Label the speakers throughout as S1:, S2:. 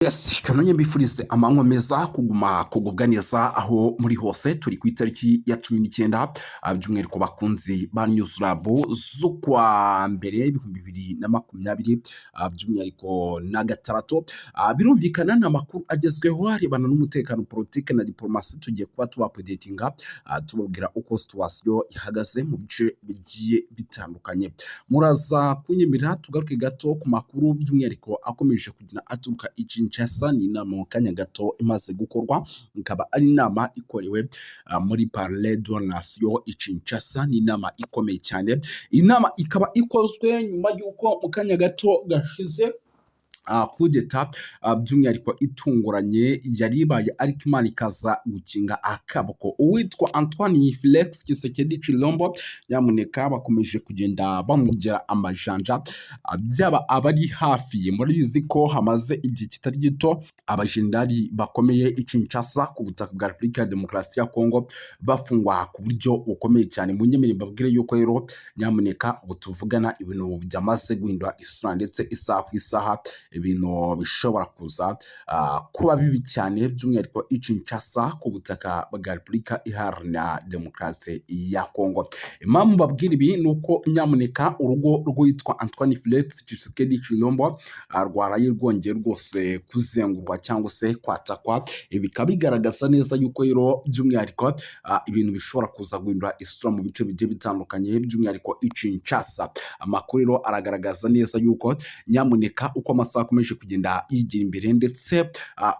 S1: Yes, kanonye mbifurize amanywa meza kugubwa neza aho muri hose turi ku itariki ya 19 by'umwihariko bakunzi ba News Lab z'ukwa mbere 2020 by'umwihariko na gatandatu. Birumvikana n'amakuru agezweho arebana n'umutekano, politike na diplomasi tugiye kuba tubapodatinga tubabwira uko situation ihagaze mu bice bigiye bitandukanye. Muraza kunyemerera tugaruke gato ku makuru by'umwihariko akomeje kugira aturuka Kinshasa. Ni inama mu kanya gato imaze gukorwa, ikaba ari inama ikorewe muri Palais de la Nation i Kinshasa. Ni inama ikomeye cyane, inama ikaba ikozwe nyuma y'uko mu kanya gato gashize coup d'etat by'umwihariko itunguranye yari ibaye, ariko Imana ikaza gukinga akaboko. Uwitwa Antoine Felix Tshisekedi Tshilombo nyamuneka bakomeje kugenda bamugira amajanja, byaba abari hafi. Murabizi ko hamaze igihe kitari gito abajenerali bakomeye i Kinshasa ku butaka bwa Repubulika ya Demokarasi ya Kongo bafungwa ku buryo bukomeye cyane. Munyemerere mbabwire yuko rero nyamuneka ubu tuvugana ibintu byamaze guhindura isura, ndetse isaha ku isaha ibintu bishobora kuza kuba bibi cyane, by'umwihariko i Kinshasa ku butaka bwa Repubulika Iharanira Demokarasi ya Kongo. Impamvu babwira ibi ni uko nyamuneka urugo rwitwa Antoine Felix Tshisekedi Tshilombo rwaraye rwongeye rwose kuzengurwa cyangwa se kwatakwa. Bikaba bigaragaza neza yuko rero by'umwihariko ibintu bishobora kuza guhindura isura mu bice bigiye bitandukanye, by'umwihariko i Kinshasa. Amakuru rero aragaragaza neza yuko nyamuneka uko amasaha akomeje kugenda yigira imbere, ndetse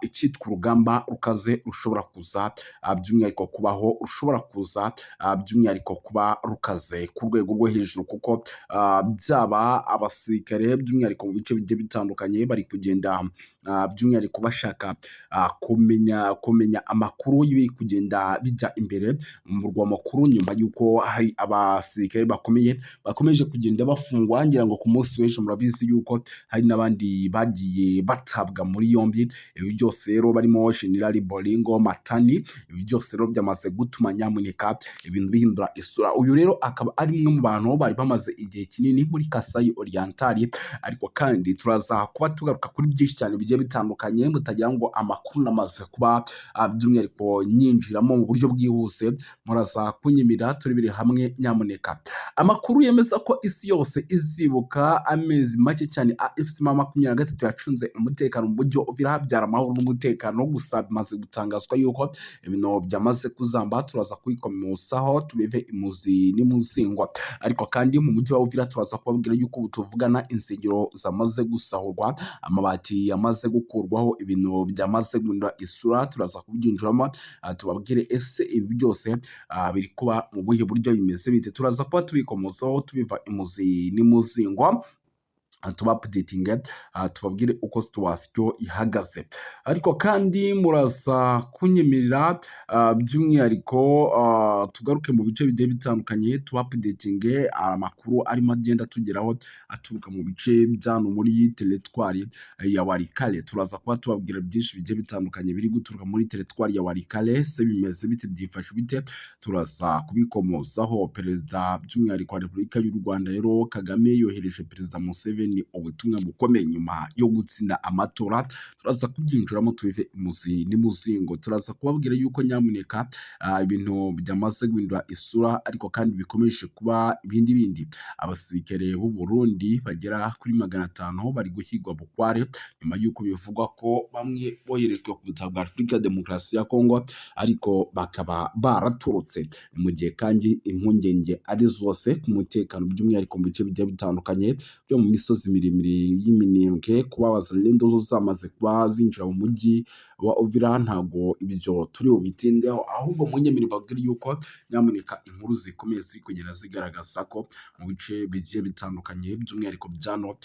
S1: icyitwa urugamba rukaze rushobora kuza by'umwihariko kubaho, rushobora kuza by'umwihariko kuba rukaze ku rwego rwo hejuru, kuko byaba abasirikare by'umwihariko mu bice bigiye bitandukanye bari kugenda by'umwihariko bashaka kumenya amakuru y'ibiri kugenda bijya imbere mu murwa mukuru, nyuma y'uko hari abasirikare bakomeje kugenda bafungwa. Ngira ngo ku munsi w'ejo murabizi yuko hari n'abandi bagiye batabwa muri yombi. Ibi byose rero barimo General Bolingo Matani, ibi byose rero byamaze gutuma nyamuneka ibintu bihindura isura. Uyu rero akaba ari umwe mu bantu bari bamaze igihe kinini muri Kasai Oriental, ariko kandi turaza kuba tugaruka kuri byinshi cyane bigiye bitandukanye, mutagira ngo amakuru namaze kuba by'umwihariko nyinjiramo mu buryo bwihuse. Muraza kunyemerera turebere hamwe nyamuneka. Amakuru yemeza ko isi yose izibuka amezi make cyane AFC M23 yacunze umutekano mu buryo birabyara amahoro n'umutekano. Gusa bimaze gutangazwa yuko ibintu byamaze kuzamba. Turaza kwikomesaho tubive imuzi n'imuzingwa, ariko kandi mu mujyi wa Uvira turaza kubabwira yuko butuvugana insengero zamaze gusahurwa, amabati yamaze gukurwaho, ibintu byamaze guhindura isura. Turaza kubyinjiramo tubabwire ese ibi byose biri kuba mu buhe buryo bimeze bite. Turaza kuba tubikomozaho tubiva imuzi n'imuzingwa, tubapodatinga tubabwire uko situation ihagaze. Ariko kandi muraza kunyemerera by'umwihariko tugaruke mu bice bigiye bitandukanye, tubapodatinge amakuru arimo agenda tugeraho aturuka mu bice byano muri teritwari ya Walikale. Turaza kuba tubabwira byinshi bigiye bitandukanye biri guturuka muri teritwari ya Walikale. Se bimeze bite, byifashe bite, turaza kubikomozaho. Perezida by'umwihariko wa Repubulika y'u Rwanda rero Kagame yohereje Perezida Museveni ubutumwa bukomeye nyuma yo gutsinda amatora. Turaza kubyinjiramo tubive imuzi n'imuzingo. Turaza kubabwira yuko nyamuneka ibintu byamaze guhindura isura, ariko kandi bikomeje kuba bindi. Abasirikare b'u Burundi bagera kuri 500 bari guhigwa bukware, nyuma y'uko bivugwa ko bamwe boherezwa ku butaka bwa Repubulika ya Demokarasi ya Kongo, ariko bakaba baraturutse. Mu gihe kandi impungenge ari zose ku mutekano, by'umwihariko mu bice bigiye bitandukanye byo mu misozi miremire y'iminembwe, kuba abazalendo zo zamaze kuba zinjira mu mujyi wa Uvira. Ntago ibyo turi bubitindeho, ahubwo munyemerere babwire yuko nyamuneka inkuru zikomeye ziri kugenda zigaragaza ko mu bice bigiye bitandukanye, by'umwihariko byano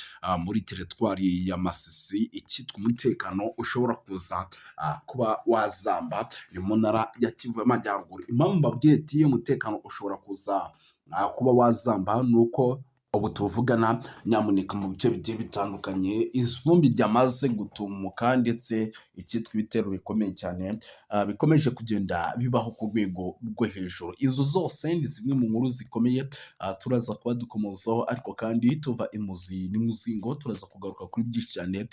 S1: muri teritwari ya Masisi, icyitwa umutekano ushobora kuza kuba wazamba ni mu ntara ya Kivu y'Amajyaruguru. Impamvu babwiye ati umutekano ushobora kuza kuba wazamba nuko ubu tuvugana nyamuneka mu bice bigiye bitandukanye ivumbi ryamaze gutumuka ndetse icyitwa ibitero bikomeye cyane bikomeje kugenda bibaho ku rwego rwo hejuru. Izo zose ni zimwe mu nkuru zikomeye turaza kuba dukomozaho, ariko kandi tuva imuzi n'imuzingo turaza kugaruka kuri byinshi cyane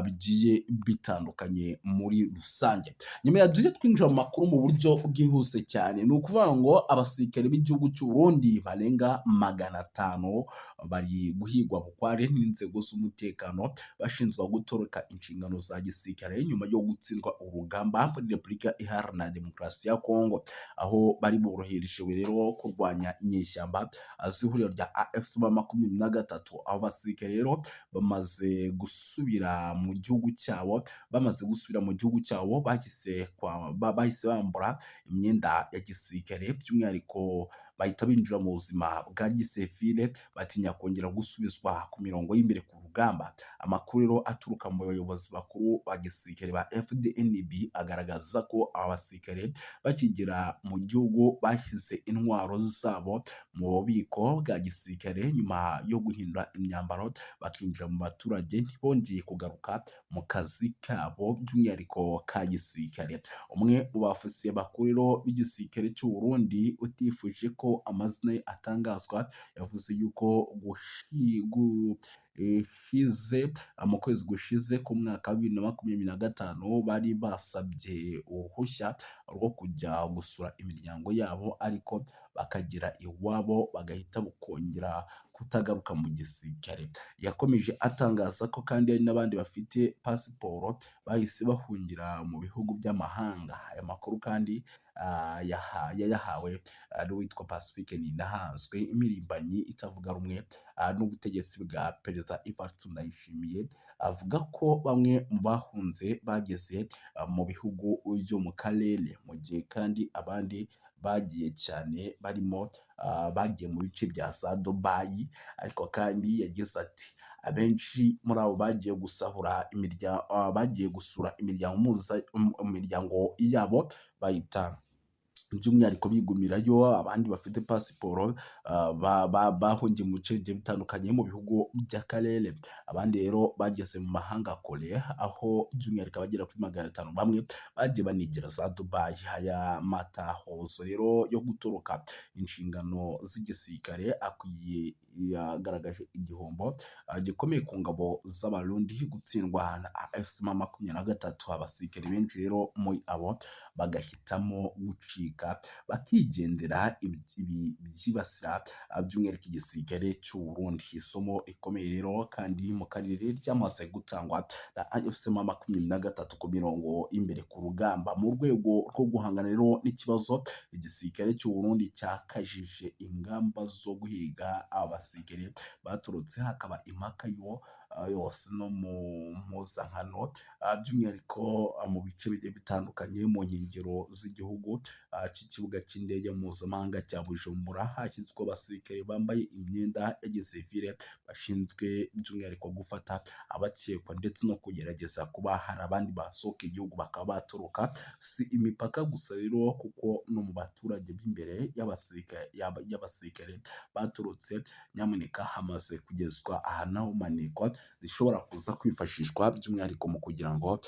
S1: bigiye bitandukanye muri rusange. Nyuma ya duhe twinjira mu makuru mu buryo bwihuse cyane, ni ukuvuga ngo abasirikare b'igihugu cy'u Burundi barenga 500 bari guhigwa bukware n'inzego z'umutekano bashinzwe gutoroka inshingano za gisirikare nyuma yo gutsindwa urugamba muri Repubulika Iharanira Demokarasi ya Kongo, aho bari boroherejwe rero kurwanya inyeshyamba z'ihuriro rya AFC/M23. Abo basirikare rero bamaze gusubira mu gihugu cyabo, bahise bambura imyenda ya gisirikare, by'umwihariko bahita binjira mu buzima bwa gisivile batinya kongera gusubizwa ku mirongo y'imbere ku rugamba. Amakuru rero aturuka mu bayobozi bakuru ba gisirikare ba FDNB agaragaza ko aba basirikare bakigera mu gihugu bashyize intwaro zabo mu bubiko bwa gisirikare nyuma yo guhindura imyambaro bakinjira mu baturage, ntibongeye kugaruka mu kazi kabo by'umwihariko ka gisirikare. Umwe mu bafisiye bakuru b'igisirikare cy'u Burundi utifuje ko amazina ye atangazwa yavuze yuko mu kwezi gushize ku mwaka wa 2025 bari basabye uruhushya rwo kujya gusura imiryango yabo, ariko bakagira iwabo bagahita bukongera kutagaruka mu gisirikare. Yakomeje atangaza ko kandi hari n'abandi bafite pasiporo bahise bahungira mu bihugu by'amahanga. Aya makuru kandi yayahawe n'uwitwa Pacifique Ninahazwe, imirimbanyi itavuga rumwe n'ubutegetsi bwa Perezida Evariste Ndayishimiye, avuga ko bamwe mu bahunze bageze mu bihugu byo mu karere, mu gihe kandi abandi bagiye cyane barimo bagiye mu bice bya za Dubai. Ariko kandi yagize ati abenshi muri abo bagiye gusura imiryango yabo bahita by'umwihariko bigumirayo. Abandi bafite pasiporo bahungiye mu bice bigiye bitandukanye mu bihugu by'akarere. Abandi rero bageze mu mahanga kure, aho by'umwihariko abagera kuri 500 bamwe bagiye banigira za Dubai. Aya matahozo rero yo gutoroka inshingano z'igisirikare yagaragaje igihombo gikomeye ku ngabo z'Abarundi gutsindwa na AFC/M23. Abasirikare benshi rero muri abo bagahitamo gucika bakigendera, ibi byibasira by'umwihariko igisirikare cy'u Burundi. Isomo rikomeye rero kandi mu karere ryamaze gutangwa na AFC/M23 ku mirongo imbere ku rugamba. Mu rwego rwo guhangana rero n'ikibazo, igisirikare cy'u Burundi cyakajije ingamba zo guhiga abasirikare baturutse, hakaba impaka yose no mu mpuzankano, by'umwihariko mu bice bigiye bitandukanye mu nkengero z'igihugu cy'ikibuga cy'indege mpuzamahanga cya Bujumbura. Hashyizweho abasirikare bambaye imyenda ya gisivile bashinzwe by'umwihariko gufata abakekwa ndetse no kugerageza kuba hari abandi basohoka igihugu bakaba batoroka. Si imipaka gusa rero, kuko no mu baturage b'imbere y'abasirikare baturutse, nyamuneka hamaze kugezwa ahantu manekwa zishobora kuza kwifashishwa by'umwihariko mu kugira ngo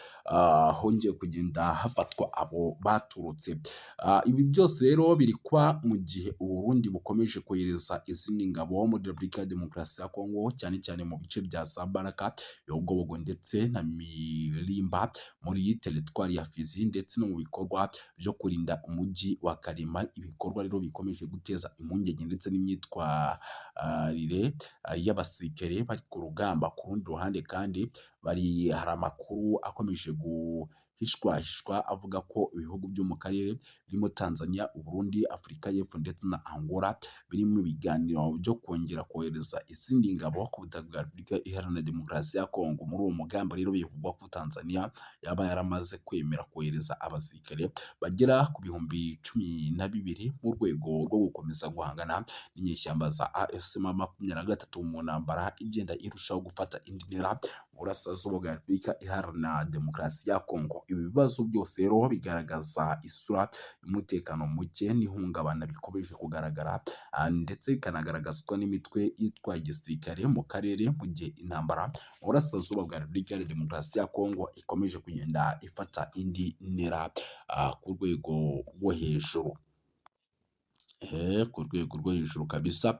S1: hongeye kugenda hafatwa abo baturutse. Ibi byose rero biri kuba mu gihe u Burundi bukomeje kohereza izindi ngabo muri Repubulika ya Demokarasi ya Kongo, cyane cyane mu bice bya za Baraka, Yogobogo ndetse na Mirimba muri teritwari ya Fizi, ndetse no mu bikorwa byo kurinda umujyi wa Kalema. Ibikorwa rero bikomeje guteza impungenge ndetse n'imyitwarire y'abasirikare bari ku rugamba. Ku rundi ruhande kandi hari amakuru akomeje guhishwahishwa avuga ko ibihugu byo mu karere birimo Tanzania, Burundi, Afurika y'Epfo ndetse na Angola biri mu biganiro byo kongera kohereza izindi ngabo ku butaka bwa Repubulika Iharanira Demokarasi ya Kongo. Muri uwo mugambi rero bivugwa ko Tanzania yaba yaramaze kwemera kohereza abasirikare bagera ku 12,000 mu rwego rwo gukomeza guhangana n'inyeshyamba za AFC/M23 mu ntambara igenda irushaho gufata indi ntera mu burasirazuba burasirazuba bwa Repubulika Iharanira Demokarasi ya Kongo. Ibi bibazo byose rero bigaragaza isura y'umutekano muke n'ihungabana bikomeje kugaragara, ndetse bikanagaragazwa n'imitwe yitwaye igisirikare mu karere, mu gihe intambara mu burasirazuba bwa Repubulika Iharanira Demokarasi ya Kongo ikomeje kugenda ifata indi ntera ku rwego rwo hejuru. Ku rwego rwo hejuru kabisa.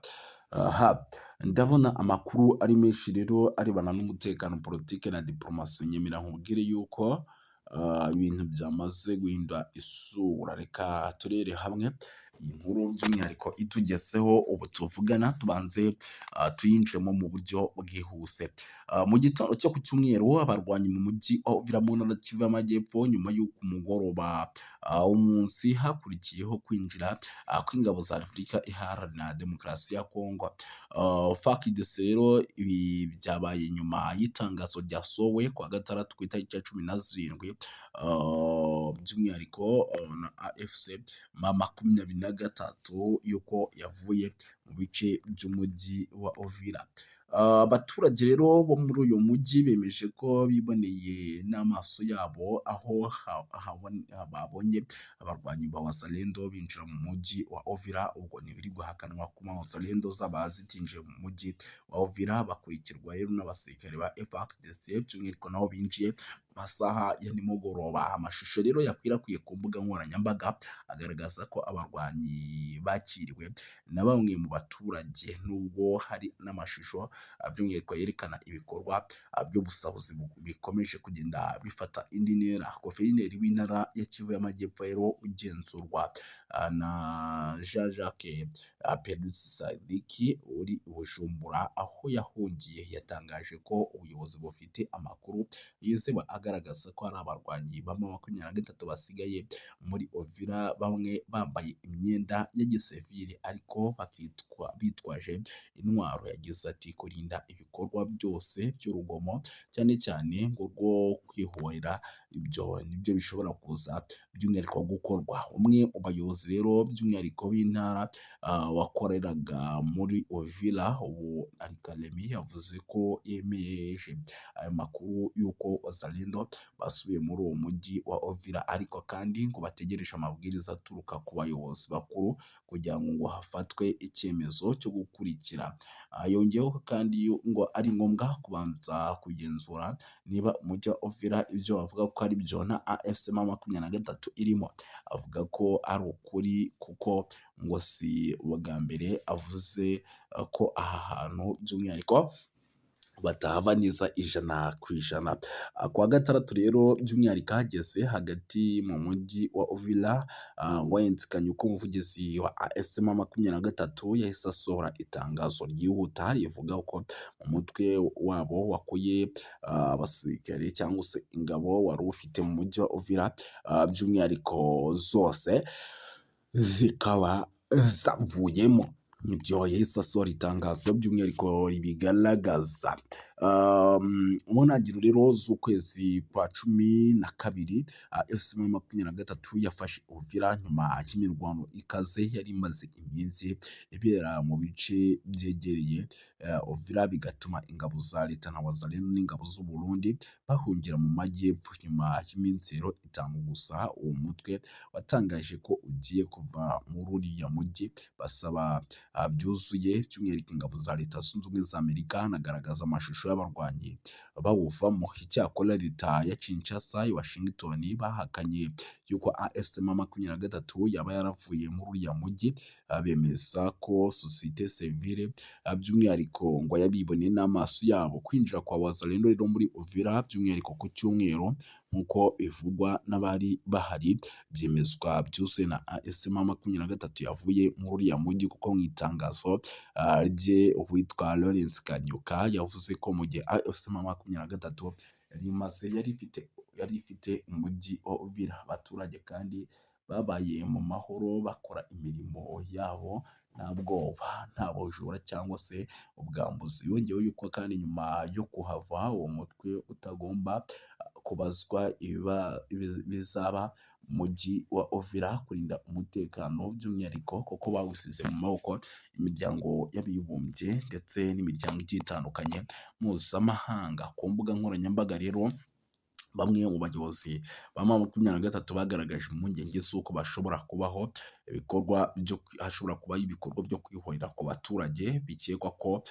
S1: Aha, ndabona amakuru ari menshi rero arebana n'umutekano, politike na diplomasi. Nyemera nkubwire yuko ibintu byamaze guhindura isura. Reka turere hamwe iyi nkuru by'umwihariko itugezeho ubu tuvugana, tubanze tuyinjiremo mu buryo bwihuse. Mu gitondo cyo ku cyumweru, abarwanyi mu mujyi wa Uvira mu ntara ya Kivu y'Amajyepfo, nyuma y'uko umugoroba w'umunsi hakurikiyeho kwinjira kw'ingabo za Repubulika Iharanira Demokarasi ya Kongo. FARDC rero ibi byabaye nyuma y'itangazo ryasohowe kuwa gatandatu ku itariki ya 17 by'umwihariko na AFC M23 yuko yavuye mu bice by'umujyi wa Uvira. Abaturage rero bo muri uyu mujyi bemeje ko biboneye n'amaso yabo aho babonye abarwanyi ba Wazalendo binjira mu mujyi wa Uvira. Ubwo ntibiri guhakanwa ku Wazalendo zaba zitinjiye mu mujyi wa Uvira, bakurikirwa rero n'abasirikare ba FARDC by'umwihariko nabo binjiye masaha ya nimugoroba. Amashusho rero yakwirakwiye ku mbuga nkoranyambaga agaragaza ko abarwanyi bakiriwe na bamwe mu baturage, nubwo hari n'amashusho by'umwihariko yerekana ibikorwa by'ubusahuzi bikomeje kugenda bifata indi ntera. Guverineri w'intara ya Kivu y'Amajyepfo rero ugenzurwa na Jean-Jacques Sadiki uri Bujumbura aho yahungiye, yatangaje ko ubuyobozi bufite amakuru yizewe agaragaza ko hari abarwanyi ba M23 basigaye muri Uvira, bamwe bambaye imyenda ya gisivili ariko bitwaje intwaro. Yagize ati kurinda ibikorwa byose by'urugomo, cyane cyane ngo rwo kwihorera, ibyo nibyo bishobora kuza by'umwihariko gukorwa. Umwe mu bayobozi rero by'umwihariko b'intara wakoreraga muri Uvira, ubu ari Kalemi, yavuze ko yemeje ayo makuru y'uko Wazalendo basubiye muri uwo mujyi wa Uvira, ariko kandi ngo bategereje amabwiriza aturuka ku bayobozi bakuru kugira ngo hafatwe icyemezo cyo gukurikira. Yongeyeho kandi ngo ari ngombwa kubanza kugenzura niba umujyi wa Uvira ibyo bavuga ko ari byo na AFC M23 irimo. Avuga ko ari ukuri kuko ngo si ubwa mbere avuze ko aha hantu by'umwihariko batahava neza 100%. Kuwa gatandatu rero by'umwihariko hageze hagati mu mujyi wa Uvira, wenzikanye uko umuvugizi wa AFC M23 yahise asohora itangazo ryihuta rivuga ko mu mutwe wabo wakuye abasirikare cyangwa se ingabo wari ufite mu mujyi wa Uvira, by'umwihariko zose zikaba zavuyemo. Ibyo yahise asohora itangazo by'umwihariko ribigaragaza. Mu ntangiriro rero z'ukwezi kwa 12 AFC M23 yafashe Uvira nyuma y'imirwano ikaze yari imaze iminsi ibera mu bice byegereye Uvira, bigatuma ingabo za leta na Wazalendo n'ingabo z'u Burundi bahungira mu majyepfo. Nyuma y'iminsi rero 5 gusa, uwo mutwe watangaje ko ugiye kuva muri uriya mujyi, basaba byuzuye by'umwihariko ingabo za Leta Zunze Ubumwe za Amerika. Anagaragaza amashusho y'abarwanyi bawuvamo. Icyakora leta ya Kinshasa, Washington bahakanye yuko AFC M23 yaba yaravuye muri uriya mujyi. Bemeza ko societe civile by'umwihariko ngo yabiboneye n'amaso yabo. Kwinjira kwa Wazalendo rero muri Uvira by'umwihariko ku cyumweru nk'uko bivugwa n'abari bahari, byemezwa byuzuye na AFC M23 yavuye muri uriya mujyi, kuko mu itangazo rye uwitwa Lawrence Kanyuka yavuze ko mu gihe AFC M23 yari ifite umujyi wa Uvira, abaturage kandi babaye mu mahoro bakora imirimo yabo nta bwoba, nta bujura cyangwa se ubwambuzi. Yongeyeho yuko kandi nyuma yo kuhava uwo mutwe utagomba kubazwa bizaba mu mujyi wa Uvira, kurinda umutekano by'umwihariko kuko bawusize mu maboko imiryango y'abibumbye ndetse n'imiryango igiye itandukanye mpuzamahanga. Ku mbuga nkoranyambaga rero bamwe mu bayobozi ba M23 bagaragaje impungenge z'uko hashobora kubaho ibikorwa byo kwihorera ku baturage, bikekwa ko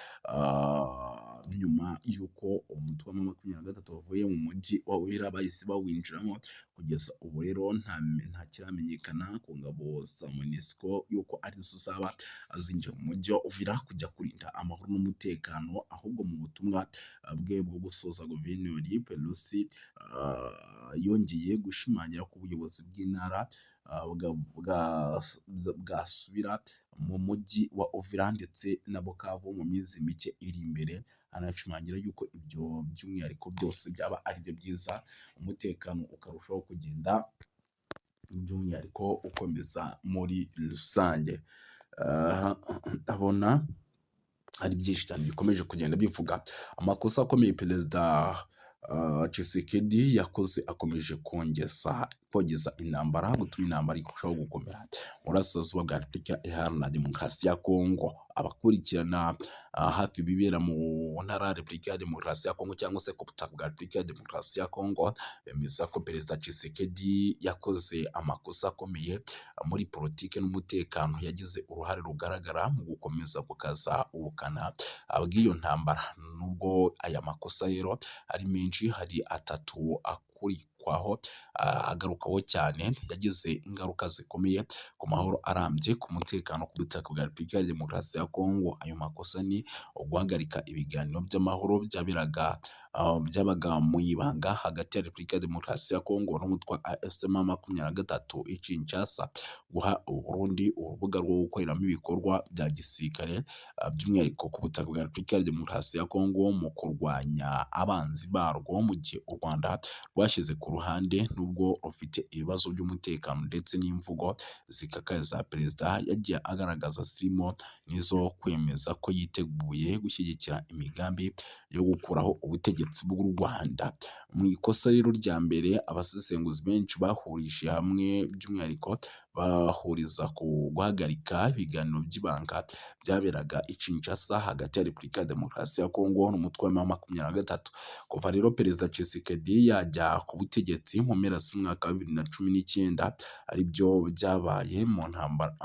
S1: nyuma y'uko umutwe wa M23 wavuye mu mujyi wa Uvira bahise bawinjiramo. Kugeza ubu rero nta kiramenyekana ku ngabo za MONUSCO yuko arizo zaba zinjiye mu mujyi wa Uvira kujya kurinda amahoro n'umutekano, ahubwo mu butumwa bwe bwo gusoza Guverineri Pelosi yongeye gushimangira ko ubuyobozi bw'intara bwasubira mu mujyi wa Uvira ndetse na Bukavu mu minsi mike iri imbere, anashimangira yuko ibyo by'umwihariko byose byaba ari byo byiza, umutekano ukarushaho kugenda by'umwihariko ukomeza muri rusange. Ndabona hari byinshi cyane bikomeje kugenda bivuga amakosa akomeye Perezida Tshisekedi yakoze, akomeje kogeza intambara, gutuma intambara irushaho gukomera mu burasirazuba bwa Repubulika Iharanira Demokarasi ya Kongo. Abakurikirana hafi ibibera mu ntara ya Repubulika ya Demokarasi ya Kongo cyangwa se ku butaka bwa Repubulika ya Demokarasi ya Kongo bemeza ko Perezida Tshisekedi yakoze amakosa akomeye muri politiki n'umutekano, yagize uruhare rugaragara mu gukomeza gukaza ubukana bw'iyo ntambara. Nubwo aya makosa rero ari menshi, hari atatu akurikwaho agarukaho cyane yagize ingaruka zikomeye ku mahoro arambye ku mutekano ku butaka bwa Repubulika ya Demokarasi ya Kongo. Ayo makosa ni uguhagarika ibiganiro by'amahoro byabaga mu ibanga hagati ya Repubulika ya Demokarasi ya Kongo n'umutwe wa M23 i Kinshasa, guha Burundi urubuga rwo gukoreramo ibikorwa bya gisirikare by'umwihariko ku butaka bwa Repubulika ya Demokarasi ya Kongo mu kurwanya abanzi barwo, mu gihe u Rwanda rwashyize ku ruhande nubwo rufite ibibazo by'umutekano ndetse n'imvugo zikakaye za perezida yagiye agaragaza zirimo n'izo kwemeza ko yiteguye gushyigikira imigambi yo gukuraho ubutegetsi bw'u Rwanda. Mu ikosa rero rya mbere, abasesenguzi benshi bahurije hamwe by'umwihariko bahuriza ku guhagarika ibiganiro by'ibanga byaberaga i Kinshasa hagati ya Repubulika ya Demokarasi ya Kongo n'umutwe wa M23. Kuva rero Perezida Tshisekedi yajya ku butegetsi mu mpera z'umwaka wa 2019, aribyo byabaye mu ntambara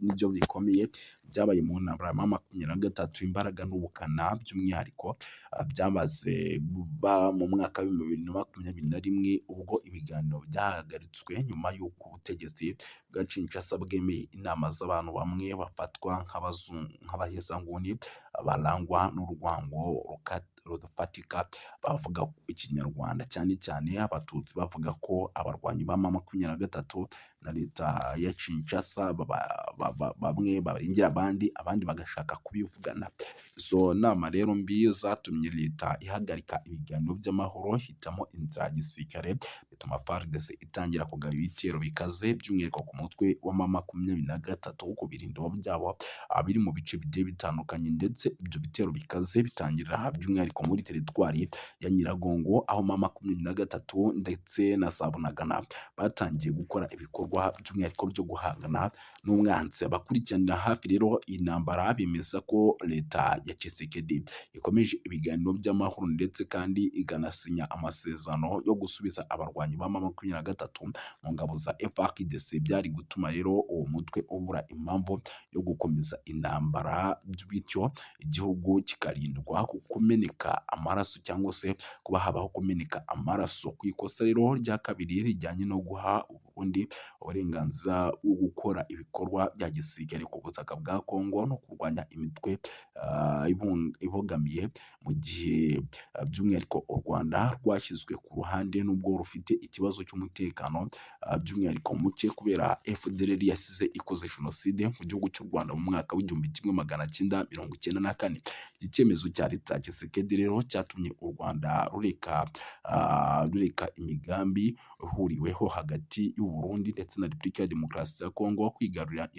S1: nibyo bikomeye byabaye mu ntambara ya M23. Imbaraga n'ubukana by'umwihariko byamaze mu mwaka wa 2021 ubwo ibiganiro byahagaritswe nyuma y'uko ubutegetsi bwa Kinshasa bwemeye inama z'abantu bamwe bafatwa nk'abahezanguni barangwa n'urwango rudafatika, bavuga ikinyarwanda cyane cyane abatutsi, bavuga ko abarwanyi ba M23 na leta ya Kinshasa bamwe barengera abandi bagashaka kubivugana. Izo nama rero mbi zatumye leta ihagarika ibiganiro by'amahoro, hitamo inzira ya gisirikare, bituma FARDC itangira kugaba ibitero bikaze by'umwihariko ku mutwe wa M23 ku birindiro byabo biri mu bice bigiye bitandukanye, ndetse ibyo bitero bikaze bitangirira by'umwihariko muri teritwari ya Nyiragongo, aho M23 ndetse na za Bunagana batangiye gukora ibikorwa by'umwihariko byo guhangana n'umwanzi. Abakurikiranira hafi rero intambara bemeza ko leta ya Tshisekedi ikomeje ibiganiro by'amahoro ndetse kandi iganasinya amasezerano yo gusubiza abarwanyi ba M23 mu ngabo za FARDC, byari gutuma rero uwo mutwe ubura impamvu yo gukomeza intambara, bityo igihugu kikarindwa kumeneka amaraso cyangwa se kuba habaho kumeneka amaraso. Ku ikosa rero rya kabiri rijyanye no guha Uburundi uburenganzira bwo gukora ibikorwa bya gisirikare ku butaka bwa Kongo no kurwanya imitwe ibogamiye, mu gihe by'umwihariko u Rwanda rwashyizwe ku ruhande nubwo rufite ikibazo cy'umutekano by'umwihariko muke kubera FDLR yasize ikoze jenoside mu gihugu cy'u Rwanda mu mwaka w'1994. Iki cyemezo cya leta Tshisekedi rero cyatumye u Rwanda rureka imigambi ihuriweho hagati y'u y'u Burundi ndetse na Repubulika ya Demokarasi ya Kongo kwigarurira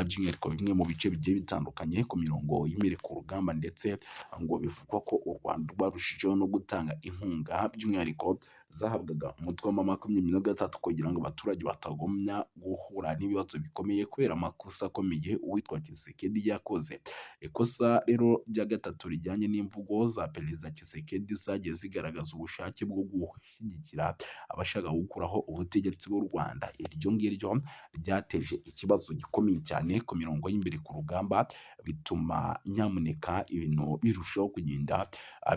S1: by'umwihariko bimwe mu bice bigiye bitandukanye ku mirongo y'imbere ku rugamba, ndetse ngo bivugwa ko u Rwanda rwarushijeho no gutanga inkunga by'umwihariko zahabwaga umutwe wa M23 kugira ngo abaturage batagumya guhura n'ibibazo bikomeye kubera amakosa akomeye uwitwa Tshisekedi yakoze. Ikosa rero rya gatatu rijyanye n'imvugo za Perezida Tshisekedi zagiye zigaragaza ubushake bwo gushyigikira abashaka gukuraho ubutegetsi bw'u Rwanda. Iryo ngiryo ryateje ikibazo gikomeye cyane ku mirongo y'imbere ku rugamba, bituma nyamuneka ibintu birushaho kugenda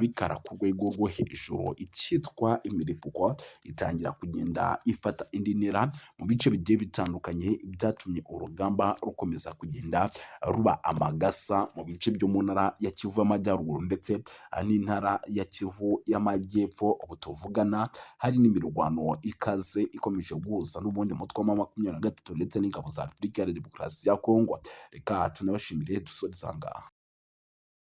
S1: bikara ku rwego rwo hejuru. Icyitwa imiripuko itangira kugenda ifata indi ntera mu bice bigiye bitandukanye, byatumye urugamba rukomeza kugenda ruba amagasa mu bice byo mu ntara ya Kivu y'Amajyaruguru ndetse n'intara ya Kivu y'Amajyepfo. Ubu tuvugana hari n'imirwano ikaze ikomeje guhuza n'ubundi mutwe wa M23 ndetse n'ingabo za Repubulika ya Demokarasi ya Kongo. Reka tunabashimire dusoreza ngaha.